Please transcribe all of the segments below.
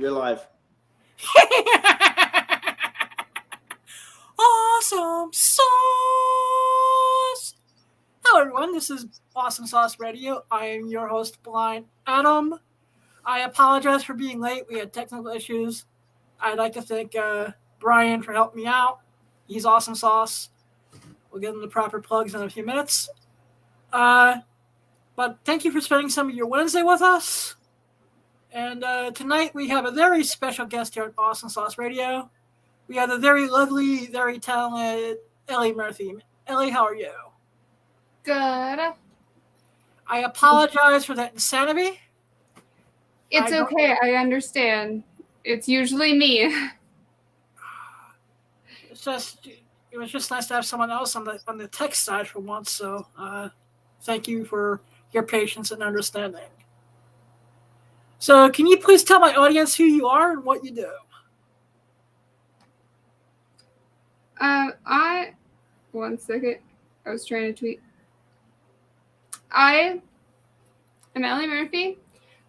You're live. Awesome sauce! Hello, everyone. This is Awesome Sauce Radio. I am your host, Blind Adam. I apologize for being late. We had technical issues. I'd like to thank Brian for helping me out. He's Awesome Sauce. We'll get him the proper plugs in a few minutes. But thank you for spending some of your Wednesday with us. And tonight we have a very special guest here at Awesome Sauce Radio. We have the very lovely, very talented Ellie Murphy. Ellie, how are you? Good. I apologize for that insanity. It's okay. I understand. It's usually me. It was just nice to have someone else on the tech side for once. So thank you for your patience and understanding. So can you please tell my audience who you are and what you do? One second. I was trying to tweet. I am Ellie Murphy.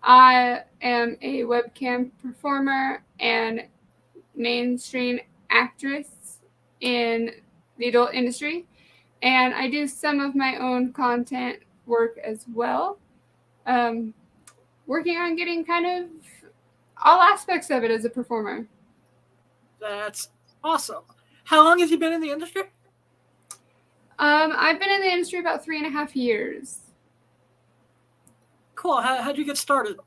I am a webcam performer and mainstream actress in the adult industry. And I do some of my own content work as well. Working on getting kind of all aspects of it as a performer. That's awesome. How long have you been in the industry? I've been in the industry about 3.5 years. Cool. How'd you get started?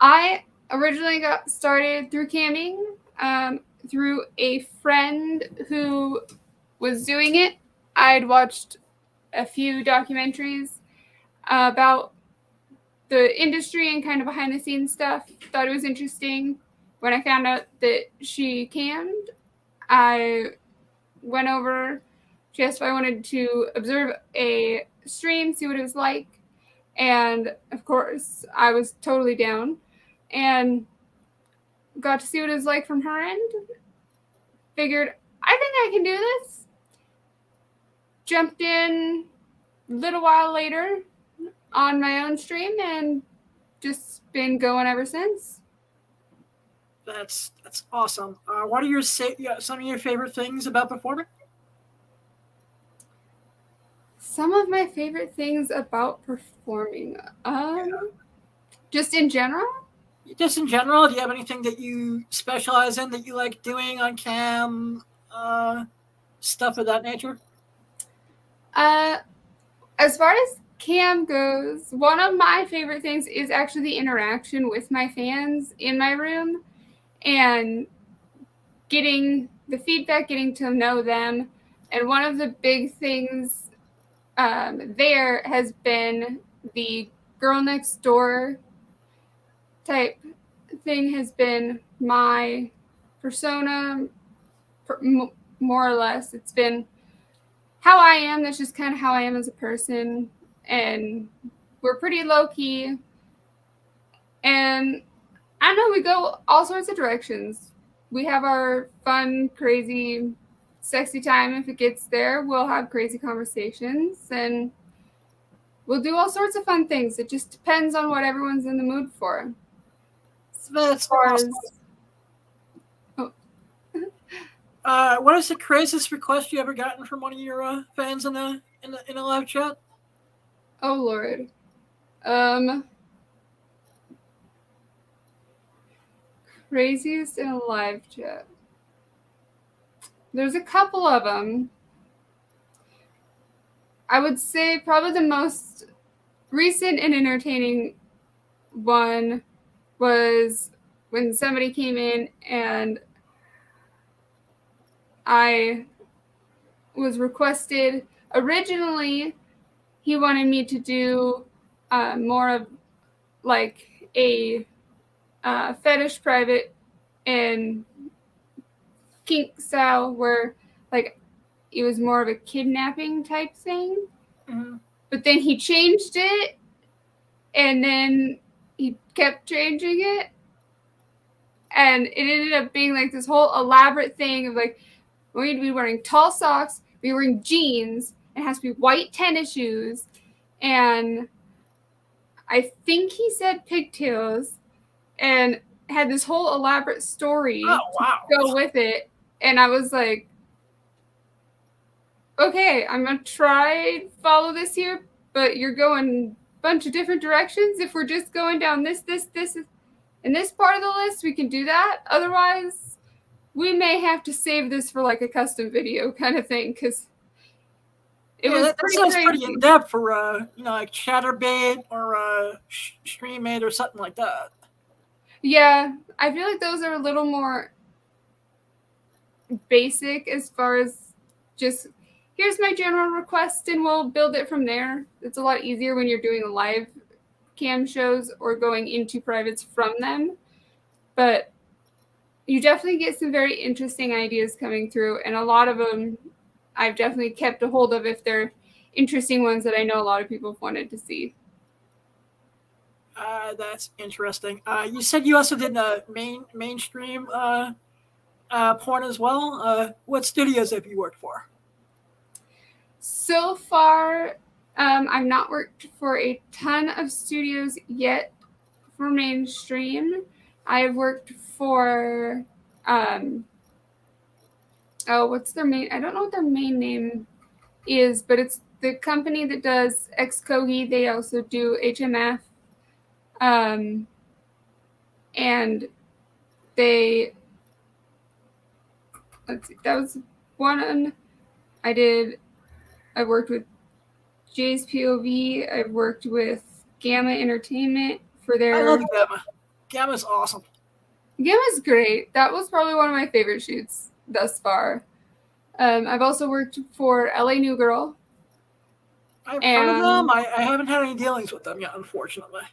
I originally got started through camming, through a friend who was doing it. I'd watched a few documentaries about the industry and kind of behind the scenes stuff. Thought it was interesting. When I found out that she cammed, I went over. She asked if I wanted to observe a stream, see what it was like. And of course, I was totally down and got to see what it was like from her end. Figured, I think I can do this. Jumped in a little while later on my own stream and just been going ever since. That's awesome. What are some of your favorite things about performing? Some of my favorite things about performing, just in general. Just in general, do you have anything that you specialize in that you like doing on cam, stuff of that nature? As far as cam goes, one of my favorite things is actually the interaction with my fans in my room and getting the feedback, getting to know them. And one of the big things there has been the girl next door type thing has been my persona, more or less. It's been how I am. That's just kind of how I am as a person. And we're pretty low key. And I don't know, we go all sorts of directions. We have our fun, crazy, sexy time. If it gets there, we'll have crazy conversations and we'll do all sorts of fun things. It just depends on what everyone's in the mood for. That's awesome. What is the craziest request you ever gotten from one of your fans in a live chat? Oh Lord. Craziest in a live chat. There's a couple of them. I would say probably the most recent and entertaining one was when somebody came in and I was requested. Originally, he wanted me to do more of like a fetish private and kink style where like it was more of a kidnapping type thing. Mm-hmm. But then he changed it and then he kept changing it and it ended up being like this whole elaborate thing of like we're going to be wearing tall socks, be wearing jeans, it has to be white tennis shoes, and I think he said pigtails. and had this whole elaborate story Oh, to wow. go with it. And I was like, okay, I'm going to try follow this here, but you're going a bunch of different directions. If we're just going down this, in this part of the list, we can do that. Otherwise, we may have to save this for like a custom video kind of thing, because it was That pretty sounds pretty crazy. in depth for like Chatterbait or Streammate or something like that. Yeah, I feel like those are a little more basic as far as just here's my general request and we'll build it from there. It's a lot easier when you're doing live cam shows or going into privates from them. But you definitely get some very interesting ideas coming through, and a lot of them I've definitely kept a hold of if they're interesting ones that I know a lot of people have wanted to see. That's interesting. You said you also did mainstream porn as well. What studios have you worked for? So far, I've not worked for a ton of studios yet for mainstream. I've worked for, what's their main? I don't know what their main name is, but it's the company that does Xcogi. They also do HMF, and they, let's see, that was one I did. I worked with Jay's POV. I've worked with Gamma Entertainment for I love their. Gamma. Gamma's awesome. Gamma's great. That was probably one of my favorite shoots thus far. I've also worked for LA New Girl. I've heard of them. I haven't had any dealings with them yet, unfortunately.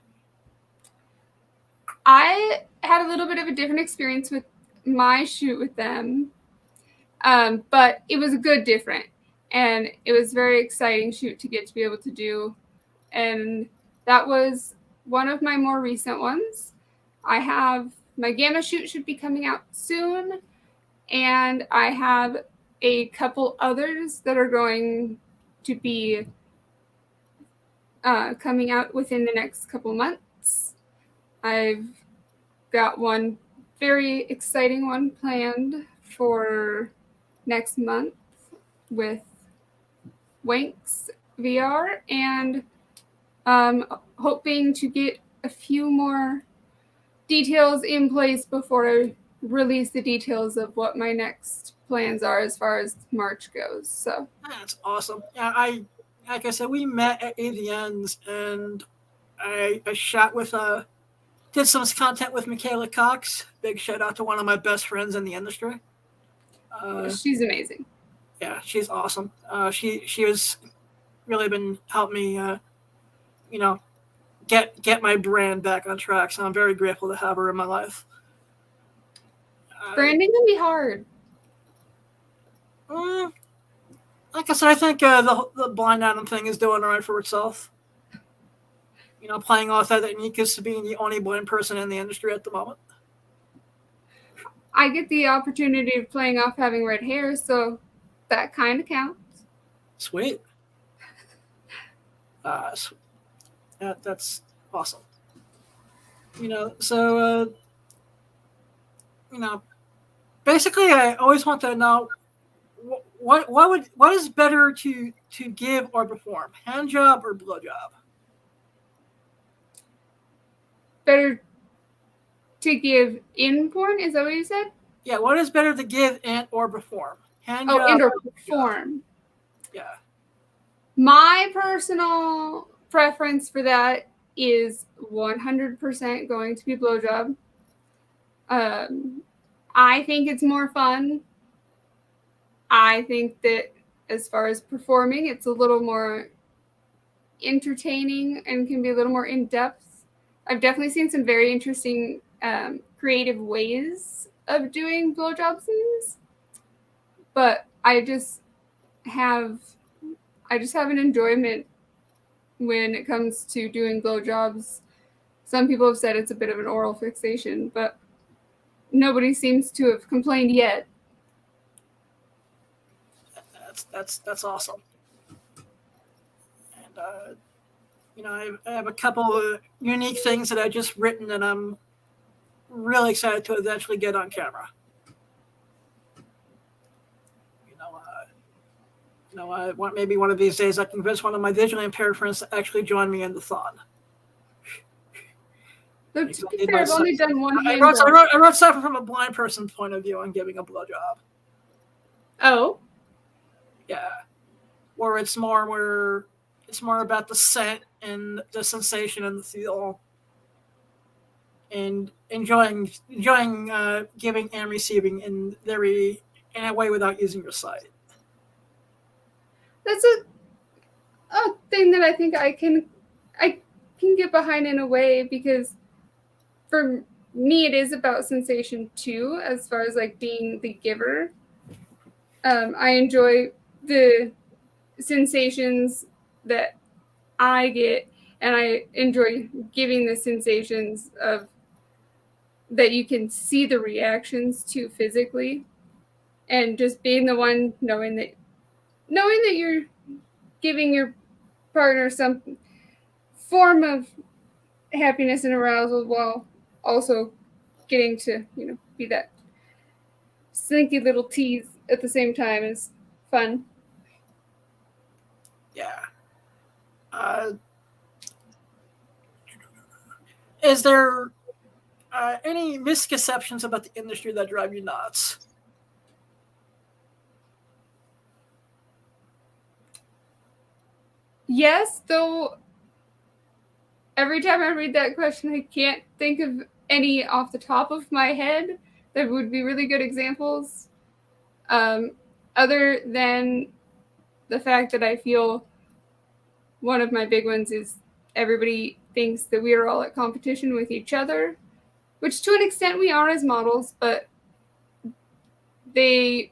I had a little bit of a different experience with my shoot with them, but it was a good different. And it was a very exciting shoot to get to be able to do. And that was one of my more recent ones. I have my Gamma shoot should be coming out soon, and I have a couple others that are going to be coming out within the next couple months. I've got one very exciting one planned for next month with Wanks VR, and hoping to get a few more details in place before I release the details of what my next plans are as far as March goes. So that's awesome. Yeah, like I said, we met at AVNs, and I shot with did some content with Michaela Cox. Big shout out to one of my best friends in the industry. she's amazing. Yeah, she's awesome. She has really been helping me, get my brand back on track. So I'm very grateful to have her in my life. Branding can be hard. Like I said, I think the Blind Adam thing is doing all right for itself. Playing off that uniqueness to being the only blind person in the industry at the moment. I get the opportunity of playing off having red hair, so that kind of counts. Sweet. That's awesome. So basically, I always want to know what is better to give or perform, hand job or blow job? Better to give in porn? Is that what you said? Yeah, what is better to give and or perform? Hand job and or perform. Job. Yeah. My personal preference for that is 100% going to be blowjob. I think it's more fun. I think that as far as performing, it's a little more entertaining and can be a little more in depth. I've definitely seen some very interesting creative ways of doing blowjob scenes, but I just have an enjoyment when it comes to doing blowjobs. Some people have said it's a bit of an oral fixation, but nobody seems to have complained yet. That's awesome. And I have a couple of unique things that I've just written that I'm really excited to eventually get on camera. Maybe one of these days I can convince one of my visually impaired friends to actually join me in the thon. To be fair, I've only done one hand I job. wrote something from a blind person's point of view on giving a blowjob. Oh. Yeah. Where it's more about the scent and the sensation and the feel, and enjoying giving and receiving in a way without using your sight. That's a thing that I think I can get behind in a way, because for me it is about sensation too, as far as like being the giver. I enjoy the sensations that I get, and I enjoy giving the sensations of that you can see the reactions to physically, and just being the one knowing that you're giving your partner some form of happiness and arousal while also getting to, be that slinky little tease at the same time is fun. Yeah. Is there any misconceptions about the industry that drive you nuts? Yes, though every time I read that question, I can't think of any off the top of my head that would be really good examples. Other than the fact that I feel one of my big ones is everybody thinks that we are all at competition with each other, which to an extent we are as models, but I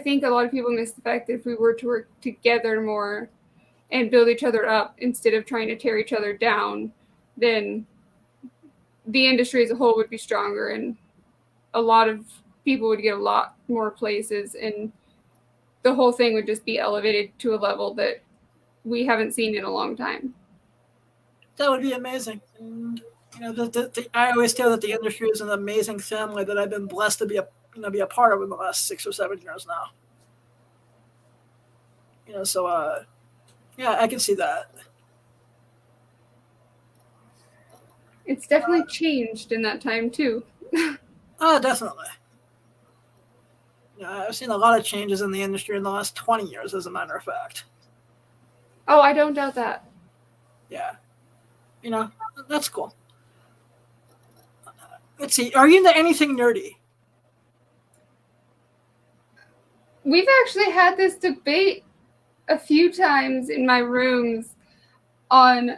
think a lot of people miss the fact that if we were to work together more and build each other up instead of trying to tear each other down, then the industry as a whole would be stronger, and a lot of people would get a lot more places, and the whole thing would just be elevated to a level that we haven't seen in a long time. That would be amazing. And, I always feel that the industry is an amazing family that I've been blessed to be a part of in the last 6 or 7 years now. Yeah, I can see that. It's definitely changed in that time too. Definitely. I've seen a lot of changes in the industry in the last 20 years, as a matter of fact. Oh, I don't doubt that. Yeah. That's cool. Let's see. Are you into anything nerdy? We've actually had this debate a few times in my rooms on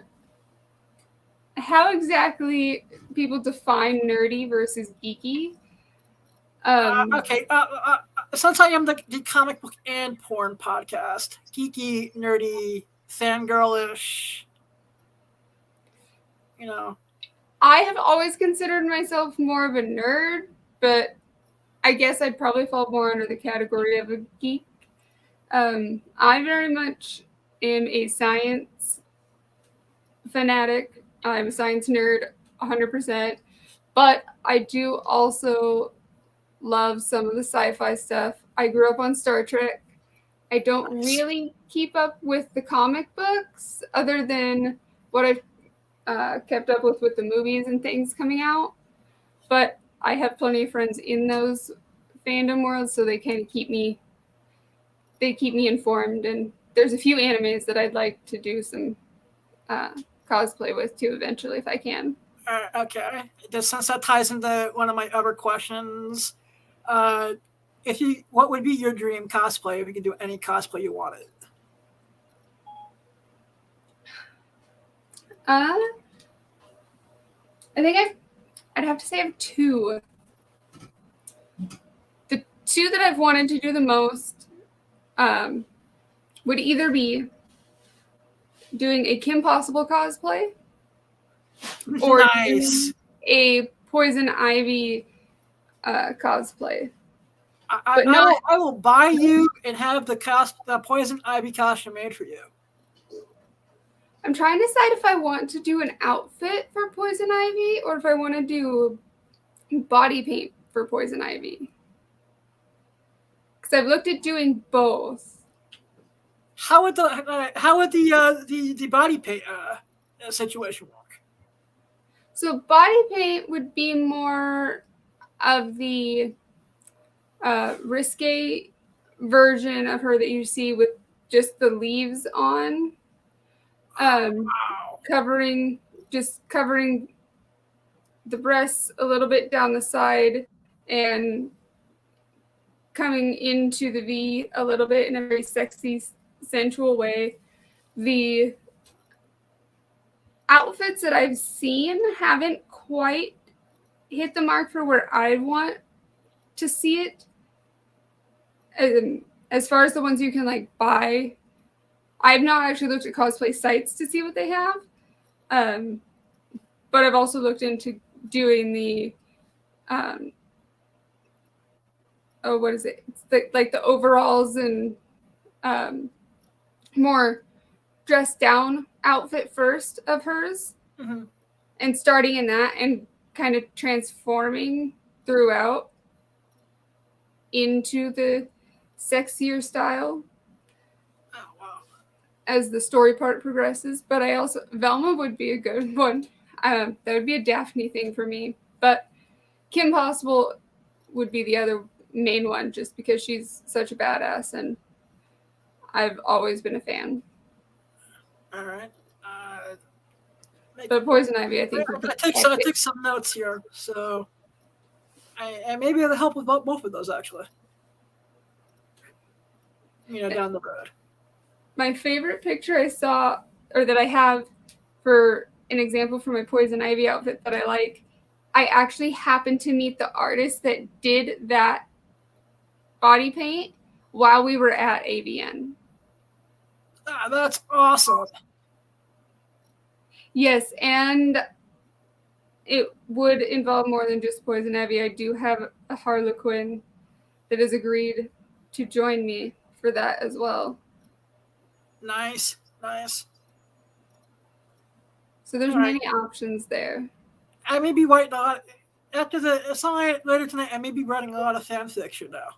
how exactly people define nerdy versus geeky. Okay. Since I am the comic book and porn podcast, geeky, nerdy, fangirlish, I have always considered myself more of a nerd, but I guess I'd probably fall more under the category of a geek. I very much am a science fanatic. I'm a science nerd 100%, but I do also love some of the sci-fi stuff. I grew up on Star Trek. I don't really keep up with the comic books other than what I've kept up with the movies and things coming out. But I have plenty of friends in those fandom worlds, so they kind of keep me informed. And there's a few animes that I'd like to do some cosplay with too eventually if I can. Okay. Since that ties into one of my other questions, what would be your dream cosplay if you could do any cosplay you wanted? I think I'd have to say I have two. The two that I've wanted to do the most would either be doing a Kim Possible cosplay or nice. a Poison Ivy cosplay. I will buy you and have the Poison Ivy costume made for you. I'm trying to decide if I want to do an outfit for Poison Ivy or if I want to do body paint for Poison Ivy. Because I've looked at doing both. How would the body paint situation work? So body paint would be more of the risque version of her that you see with just the leaves on, Wow. covering the breasts a little bit down the side and coming into the V a little bit in a very sexy, sensual way. The outfits that I've seen haven't quite hit the mark for where I want to see it. As far as the ones you can like buy, I've not actually looked at cosplay sites to see what they have. But I've also looked into doing the what is it? It's like the overalls and more dressed down outfit first of hers, and starting in that and kind of transforming throughout into the sexier style as the story part progresses. But I also, Velma would be a good one. That would be a Daphne thing for me. But Kim Possible would be the other main one, just because she's such a badass and I've always been a fan. All right. But Poison Ivy, I think. I took some notes here, so and maybe it'll help with both of those actually. Down the road. My favorite picture I saw, or that I have for an example for my Poison Ivy outfit that I like, I actually happened to meet the artist that did that body paint while we were at AVN. That's awesome. Yes, and it would involve more than just Poison Ivy. I do have a Harlequin that has agreed to join me for that as well. Nice. So there's many options there. I may be writing after the song later tonight. I may be writing a lot of fan fiction now.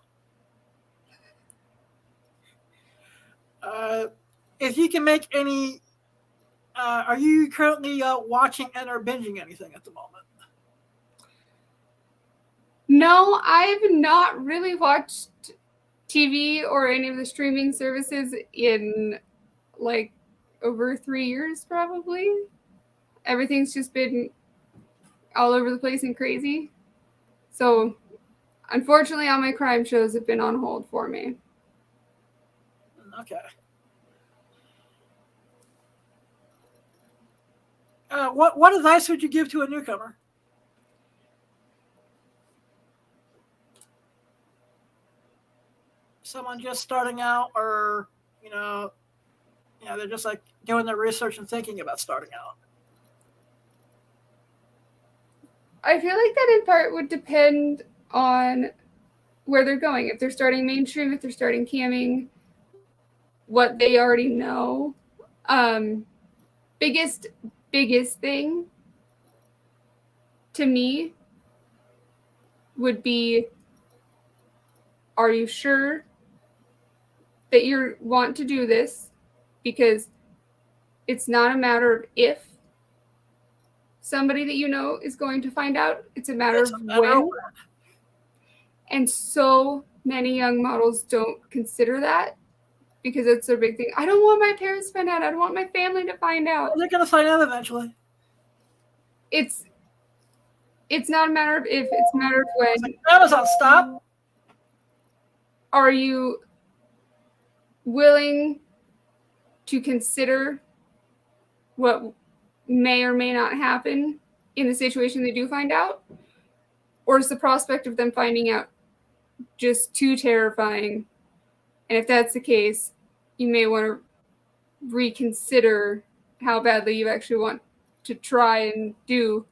If you can make any, are you currently watching and or binging anything at the moment? No, I've not really watched TV or any of the streaming services in like over 3 years, probably. Everything's just been all over the place and crazy. So, unfortunately, all my crime shows have been on hold for me. Okay. What advice would you give to a newcomer? Someone just starting out, or they're just like doing their research and thinking about starting out. I feel like that in part would depend on where they're going. If they're starting mainstream, if they're starting camming, what they already know. Biggest thing to me would be, are you sure that you want to do this? Because it's not a matter of if somebody that you know is going to find out. It's a matter of when. And so many young models don't consider that because it's their big thing. I don't want my parents to find out. I don't want my family to find out. Well, they're going to find out eventually. It's not a matter of if, it's a matter of when. Like, Amazon, stop. Are you willing to consider what may or may not happen in the situation they do find out? Or is the prospect of them finding out just too terrifying? And if that's the case, you may want to reconsider how badly you actually want to try and do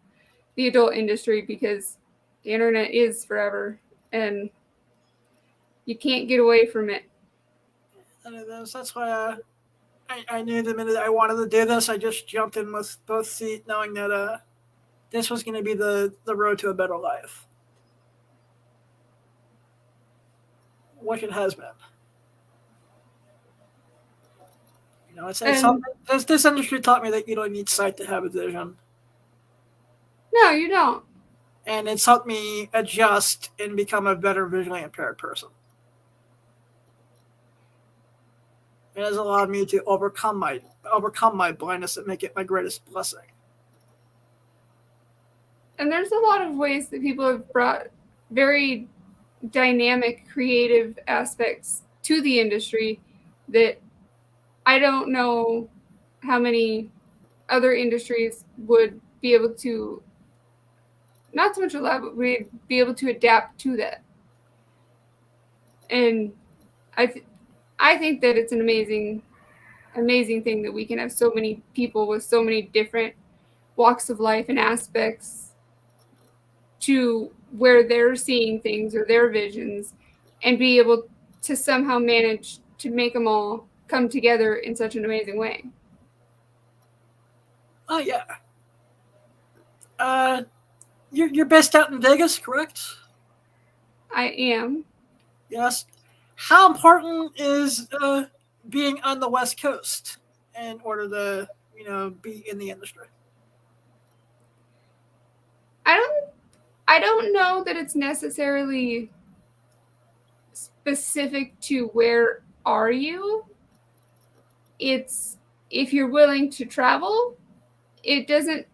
the adult industry, because the internet is forever and you can't get away from it. That's why I knew the minute I wanted to do this, I just jumped in with both feet, knowing that this was going to be the road to a better life. what it has been. You know, this industry taught me that you don't need sight to have a vision. No, you don't. And it's helped me adjust and become a better visually impaired person. It has allowed me to overcome my blindness and make it my greatest blessing. And there's a lot of ways that people have brought very dynamic, creative aspects to the industry that I don't know how many other industries would be able to, not so much allow, but would be able to adapt to that. And I think that it's an amazing thing that we can have so many people with so many different walks of life and aspects to where they're seeing things or their visions, and be able to somehow manage to make them all come together in such an amazing way. Oh yeah. You're based out in Vegas, correct? I am. Yes. How important is being on the West Coast in order to, be in the industry? I don't know that it's necessarily specific to where are you. It's if you're willing to travel, it doesn't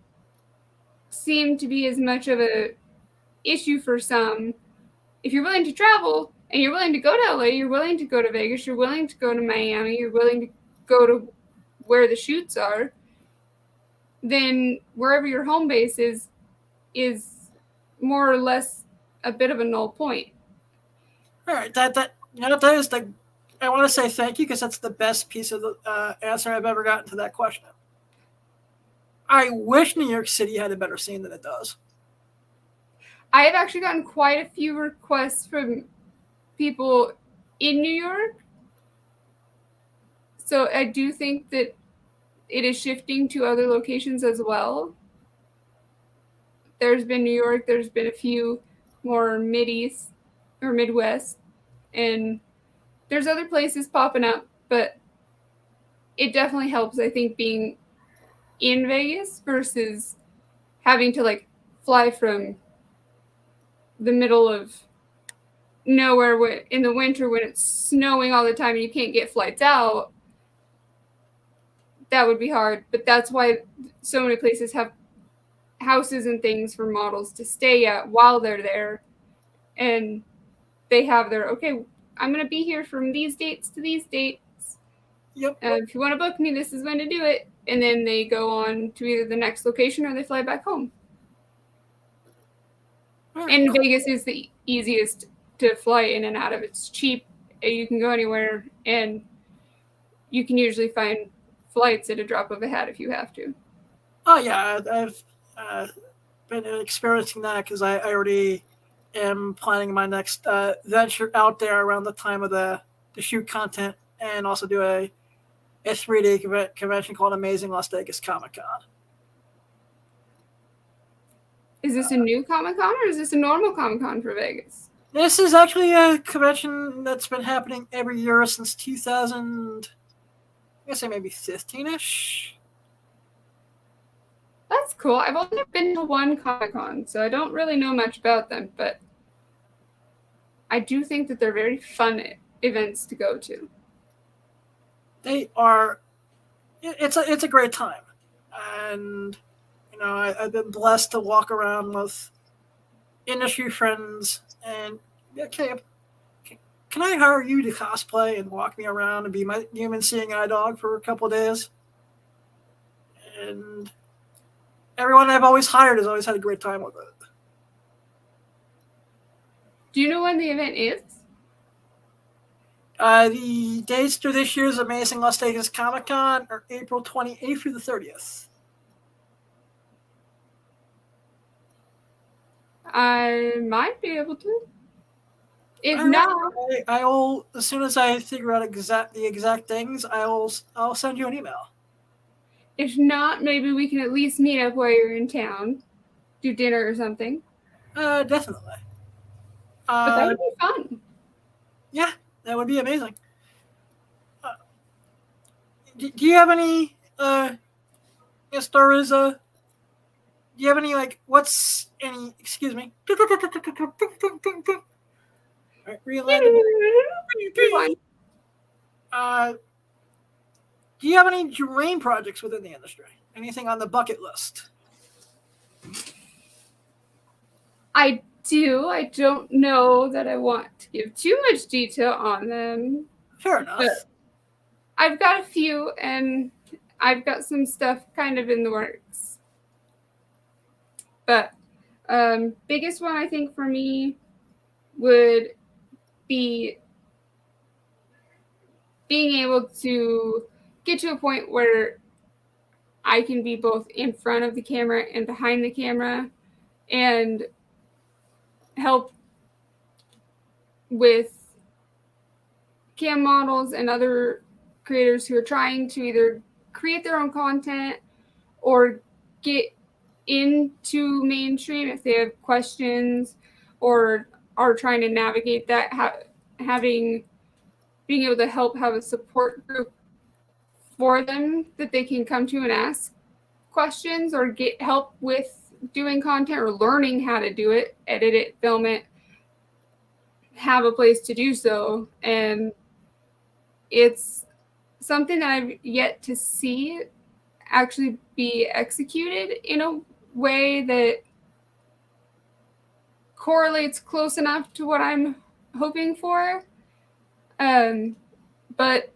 seem to be as much of a issue for some. If you're willing to travel and you're willing to go to LA, you're willing to go to Vegas, you're willing to go to Miami, you're willing to go to where the shoots are, then wherever your home base is more or less a bit of a null point. All right, that is the. I want to say thank you because that's the best piece of the answer I've ever gotten to that question. I wish New York City had a better scene than it does. I have actually gotten quite a few requests from people in New York. So I do think that it is shifting to other locations as well. There's been New York, there's been a few more Mid-East or Midwest, and there's other places popping up, but it definitely helps, I think, being in Vegas versus having to fly from the middle of nowhere in the winter when it's snowing all the time and you can't get flights out. That would be hard, but that's why so many places have houses and things for models to stay at while they're there, and they have their, okay, I'm going to be here from these dates to these dates. Yep. If you want to book me, this is when to do it. And then they go on to either the next location or they fly back home. And Vegas is the easiest to fly in and out of. It's cheap. You can go anywhere, and you can usually find flights at a drop of a hat if you have to. Oh, yeah. I've been experiencing that because I already am planning my next venture out there around the time of the shoot content, and also do a 3-day convention called Amazing Las Vegas Comic-Con. Is this a new Comic-Con or is this a normal Comic-Con for Vegas? This is actually a convention that's been happening every year since 2000, I guess maybe 15-ish. That's cool. I've only been to one Comic-Con, so I don't really know much about them, but I do think that they're very fun events to go to. They are. It's a great time, and I've been blessed to walk around with industry friends. And okay, can I hire you to cosplay and walk me around and be my human seeing eye dog for a couple of days? And everyone I've always hired has always had a great time with it. Do you know when the event is? The dates for this year's Amazing Las Vegas Comic-Con are April 28th through the 30th. I might be able to. If All not, right. I'll as soon as I figure out the exact things, I'll send you an email. If not, maybe we can at least meet up while you're in town, do dinner or something. Definitely. But that would be fun. Yeah, that would be amazing. Do you have any stories? Do you have any like what's any? Excuse me. Relanded. You're fine. Uh, do you have any dream projects within the industry? Anything on the bucket list? I do. I don't know that I want to give too much detail on them. Fair enough. But I've got a few, and I've got some stuff kind of in the works. But biggest one I think for me would be being able to get to a point where I can be both in front of the camera and behind the camera and help with cam models and other creators who are trying to either create their own content or get into mainstream if they have questions or are trying to navigate that, being able to help have a support group for them that they can come to and ask questions or get help with doing content or learning how to do it, edit it, film it, have a place to do so. And it's something that I've yet to see actually be executed in a way that correlates close enough to what I'm hoping for. But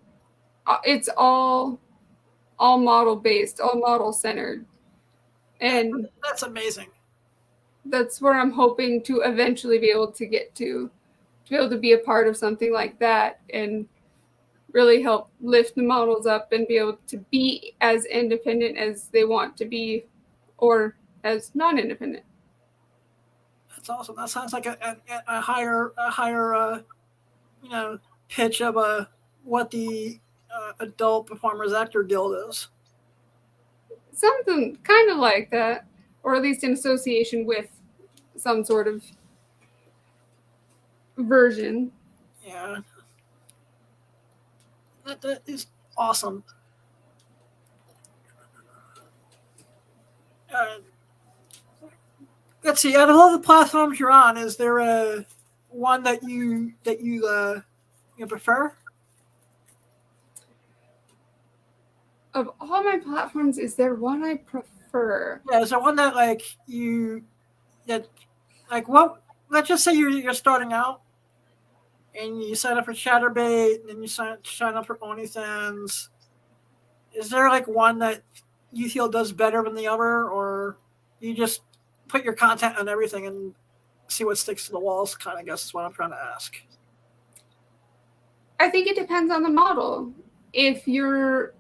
it's all model based, all model centered. And that's amazing. That's where I'm hoping to eventually be able to get to be able to be a part of something like that and really help lift the models up and be able to be as independent as they want to be or as non-independent. That's awesome. That sounds like a higher pitch of what the Adult Performers Actor Guild is. Something kind of like that, or at least in association with some sort of version. Yeah. That is awesome. Let's see. Out of all the platforms you're on, is there a one that you prefer? Of all my platforms, is there one I prefer? Yeah, is there one that what? Let's just say you're starting out, and you sign up for ChatterBait, and then you sign up for OnlyFans. Is there like one that you feel does better than the other, or you just put your content on everything and see what sticks to the walls? Kind of guess is what I'm trying to ask. I think it depends on the model. If you're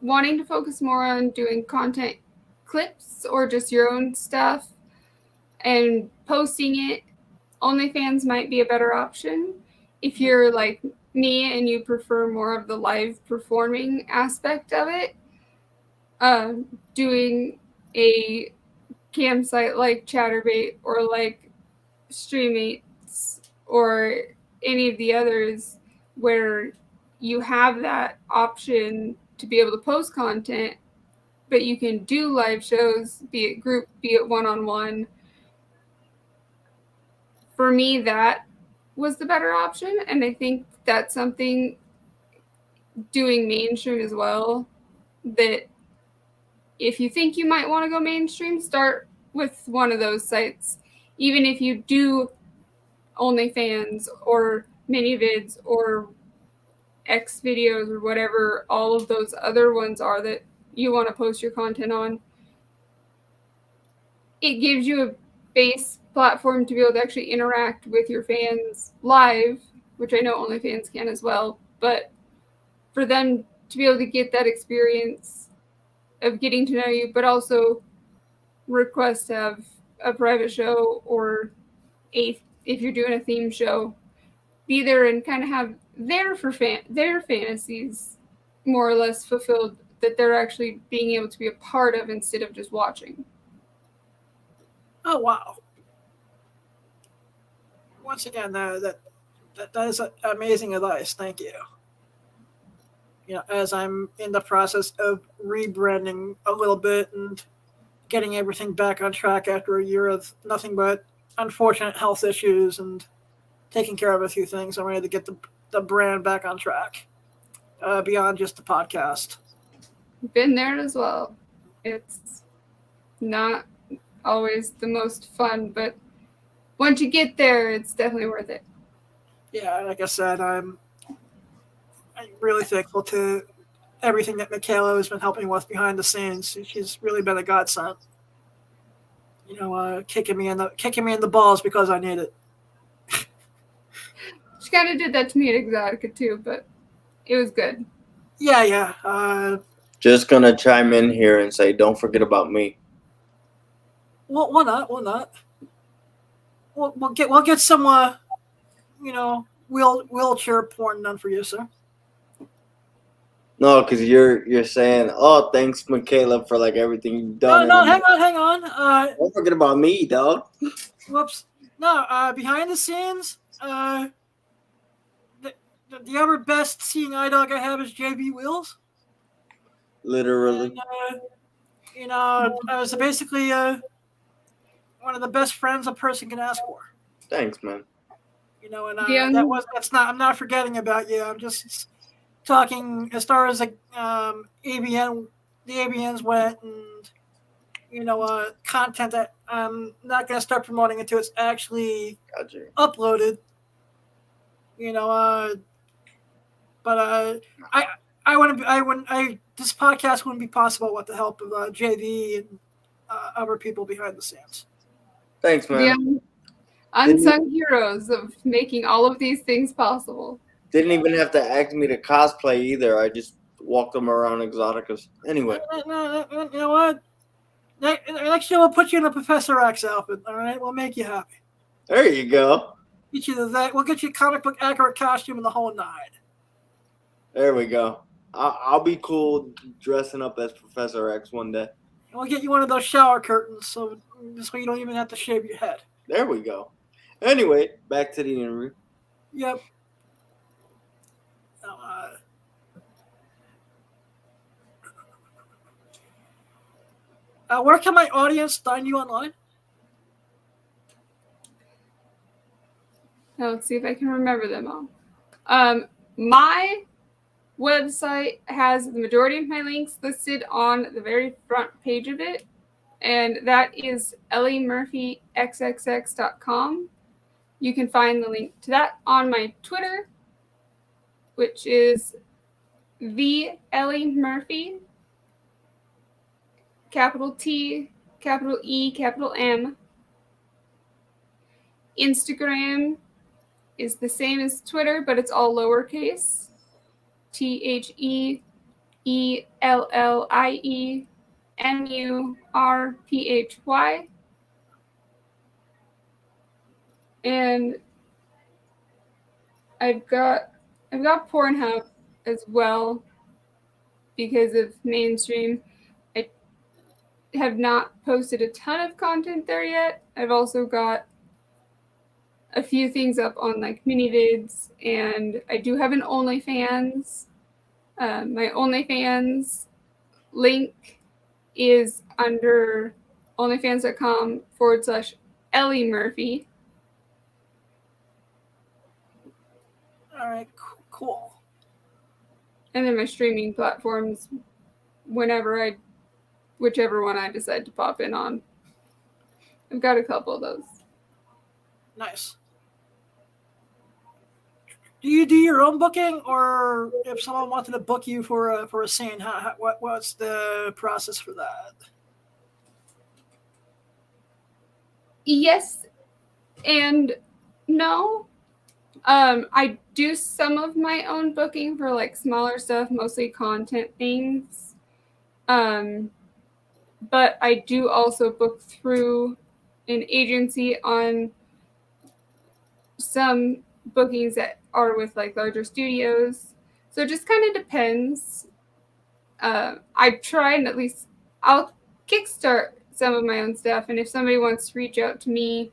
wanting to focus more on doing content clips or just your own stuff and posting it, OnlyFans might be a better option. If you're like me and you prefer more of the live performing aspect of it, doing a campsite like ChatterBait or like Streamates or any of the others where you have that option to be able to post content, but you can do live shows, be it group, be it one-on-one. For me, that was the better option, and I think that's something doing mainstream as well, that if you think you might want to go mainstream, start with one of those sites. Even if you do OnlyFans or MiniVids or X videos or whatever all of those other ones are that you want to post your content on, it gives you a base platform to be able to actually interact with your fans live, which I know OnlyFans can as well, but for them to be able to get that experience of getting to know you, but also request to have a private show or if you're doing a theme show, be there and kind of have their fantasies more or less fulfilled, that they're actually being able to be a part of instead of just watching. Oh wow! Once again, that that is amazing advice. Thank you. As I'm in the process of rebranding a little bit and getting everything back on track after a year of nothing but unfortunate health issues and taking care of a few things, I'm ready to get the brand back on track beyond just the podcast. Been there as well. It's not always the most fun, but once you get there, it's definitely worth it. Yeah, like I said, I'm really thankful to everything that Michaela has been helping with behind the scenes. She's really been a godsend. Kicking me in the balls because I need it. She kind of did that to me at Exotica too, but it was good. Yeah. Just gonna chime in here and say, don't forget about me. Well, why not? We'll get some wheelchair porn done for you, sir. No, because you're saying, oh, thanks, Michaela, for like everything you've done. No, hang on. Don't forget about me, dog. Whoops. No, behind the scenes, the other best seeing eye dog I have is JV Wheels. Literally. And, so basically one of the best friends a person can ask for. Thanks, man. I'm not forgetting about you. I'm just talking as far as the ABNs went, and content that I'm not going to start promoting until it's actually uploaded. But this podcast wouldn't be possible with the help of JV and other people behind the scenes. Thanks, man. The unsung heroes of making all of these things possible. Didn't even have to ask me to cosplay either. I just walked them around Exoticas. Anyway. No, you know what? Next year we'll put you in a Professor X outfit, all right? We'll make you happy. There you go. Get you that. We'll get you a comic book accurate costume and the whole nine. There we go. I'll be cool dressing up as Professor X one day. And we'll get you one of those shower curtains so this way you don't even have to shave your head. There we go. Anyway, back to the interview. Yep. Where can my audience find you online? Now let's see if I can remember them all. My website has the majority of my links listed on the very front page of it, and that is elliemurphyxxx.com. You can find the link to that on my Twitter, which is the Ellie Murphy, capital T, capital E, capital M. Instagram is the same as Twitter, but it's all lowercase. TheEllieMurphy. And I've got Pornhub as well because of mainstream. I have not posted a ton of content there yet. I've also got a few things up on like mini vids, and I do have an OnlyFans. My OnlyFans link is under onlyfans.com/Ellie Murphy. All right, cool. And then my streaming platforms, whichever one I decide to pop in on. I've got a couple of those. Nice. Do you do your own booking, or if someone wanted to book you for a scene, what's the process for that? Yes and no. I do some of my own booking for like smaller stuff, mostly content things. But I do also book through an agency on some bookings that are with like larger studios. So it just kind of depends. I try and at least I'll kickstart some of my own stuff. And if somebody wants to reach out to me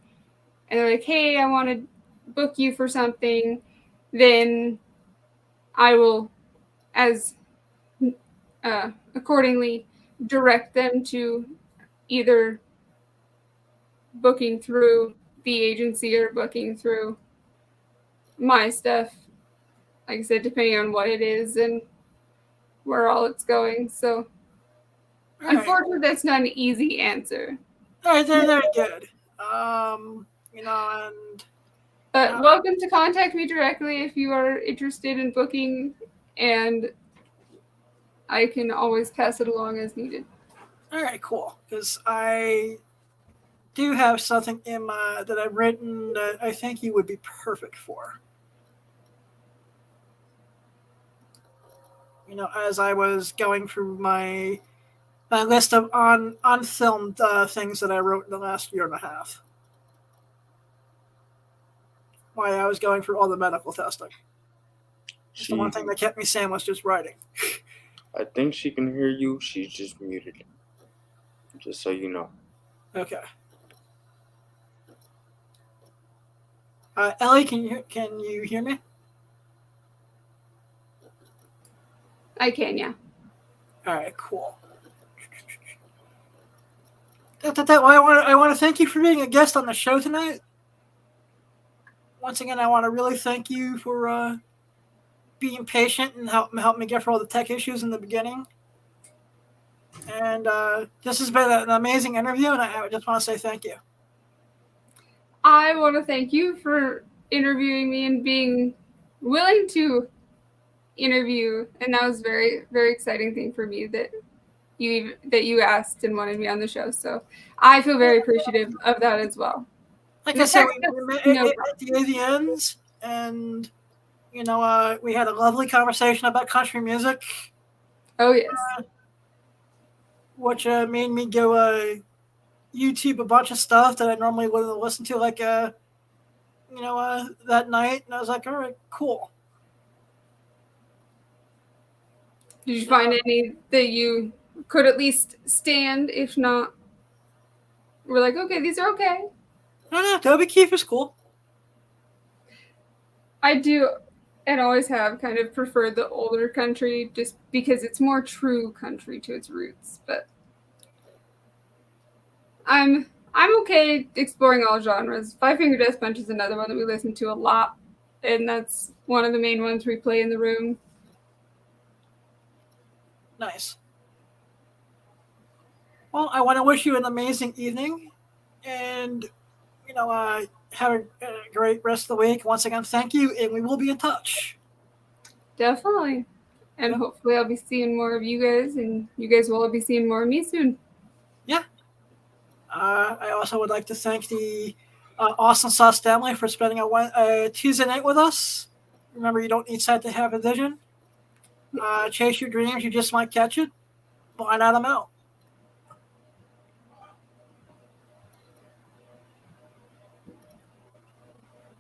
and they're like, hey, I want to book you for something, then I will, as accordingly, direct them to either booking through the agency or booking through my stuff. Like I said, depending on what it is and where all it's going. So, All right. unfortunately, that's not an easy answer. All right, they're good. And But welcome to contact me directly if you are interested in booking, and I can always pass it along as needed. all right, cool. Because I do have something that I've written that I think you would be perfect for. As I was going through my list of unfilmed things that I wrote in the last year and a half, while I was going through all the medical testing. The one thing that kept me sane was just writing. I think she can hear you. She's just muted. Just so you know. Okay. Ellie, can you hear me? I can, yeah. All right, cool. Well, I want to thank you for being a guest on the show tonight. Once again, I want to really thank you for being patient and help me get through all the tech issues in the beginning. And this has been an amazing interview, and I just want to say thank you. I want to thank you for interviewing me and being willing to interview, and that was very, very exciting thing for me that you asked and wanted me on the show. So I feel very appreciative of that as well. Like I said, we met at the AVNs, and we had a lovely conversation about country music. Oh yes. Which made me go YouTube a bunch of stuff that I normally wouldn't listen to, like that night, and I was like, all right, cool. Did you find any that you could at least stand? If not, we're like, okay, these are okay. No, Toby Keith is cool. I do, and always have kind of preferred the older country just because it's more true country to its roots. But I'm okay exploring all genres. Five Finger Death Punch is another one that we listen to a lot, and that's one of the main ones we play in the room. Nice. Well, I want to wish you an amazing evening, and have a great rest of the week. Once again, thank you, and we will be in touch. Definitely. And hopefully I'll be seeing more of you guys, and you guys will all be seeing more of me soon. Yeah. I also would like to thank the Awesome Sauce family for spending a Tuesday night with us. Remember, you don't need sight to have a vision. Chase your dreams. You just might catch it. Blind Adam out.